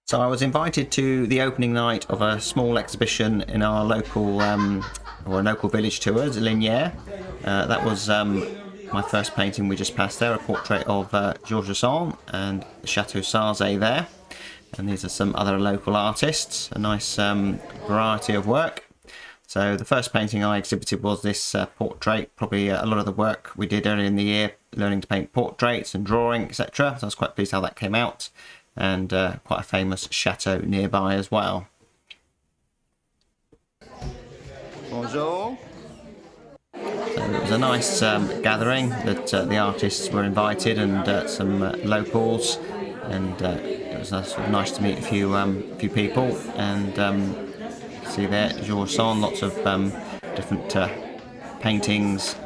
So I was invited to the opening night of a small exhibition in our local village tours, Lignieres. That was my first painting we just passed there, a portrait of Georges Sand and the Chateau Sarzay there. And these are some other local artists, a nice variety of work. So the first painting I exhibited was this portrait, probably a lot of the work we did earlier in the year, learning to paint portraits and drawing, etc. So I was quite pleased how that came out. And quite a famous chateau nearby as well. Bonjour. So it was a nice gathering that the artists were invited and some locals, and it was nice to meet a few people. And you can see there, Georges Sand, lots of different paintings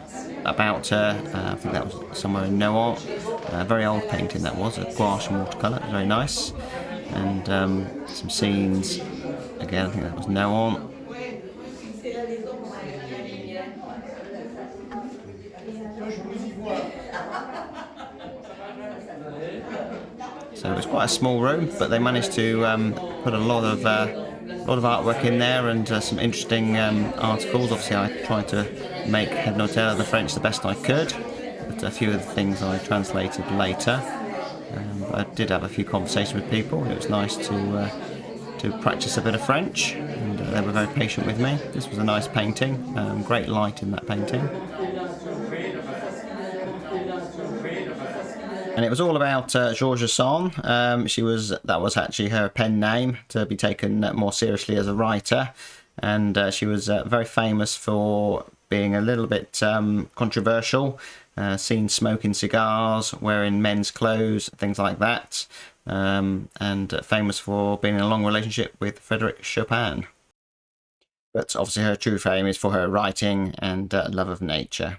about her. I think that was somewhere in Nohant. A very old painting that was, a gouache and watercolour, very nice. And some scenes, again I think that was Nohant. So it was quite a small room, but they managed to put a lot of artwork in there and some interesting articles. Obviously I tried to make Head Notaire of the French the best I could, but a few of the things I translated later. I did have a few conversations with people, and it was nice to practice a bit of French, and they were very patient with me. This was a nice painting, great light in that painting. And it was all about Georges Sand. That was actually her pen name, to be taken more seriously as a writer, and she was very famous for being a little bit controversial, seen smoking cigars, wearing men's clothes, things like that, and famous for being in a long relationship with Frédéric Chopin. But obviously her true fame is for her writing and love of nature.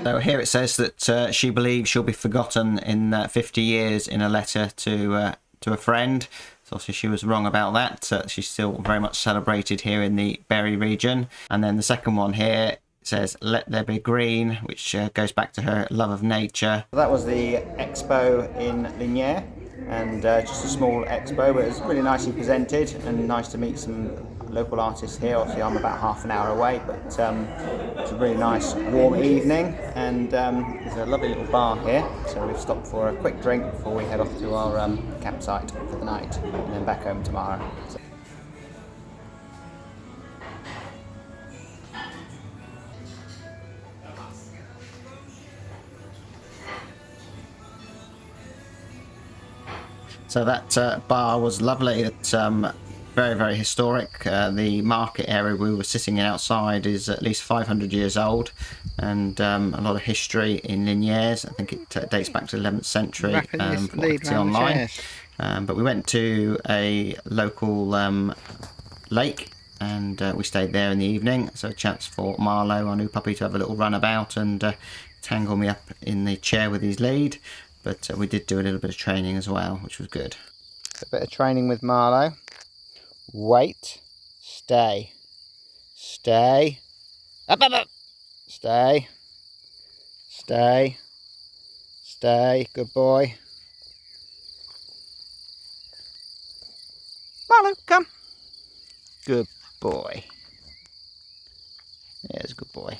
So here it says that she believes she'll be forgotten in 50 years in a letter to a friend. So obviously she was wrong about that. She's still very much celebrated here in the Berry region. And then the second one here says, "Let there be green," which goes back to her love of nature. That was the expo in Lignieres, and just a small expo, but it was really nicely presented and nice to meet some local artists here. Obviously I'm about half an hour away, but it was a really nice warm evening, and there's a lovely little bar here, so we've stopped for a quick drink before we head off to our campsite for the night and then back home tomorrow. So that bar was lovely. It's very, very historic. The market area we were sitting in outside is at least 500 years old, and a lot of history in Lignieres. I think it dates back to the 11th century from what I can see online. But we went to a local lake, and we stayed there in the evening. So a chance for Marlowe, our new puppy, to have a little run about and tangle me up in the chair with his lead. But we did do a little bit of training as well, which was good. A bit of training with Marlowe. Wait. Stay. Stay. Up, up, up. Stay. Stay. Stay. Good boy. Marlowe, come. Good boy. There's a good boy.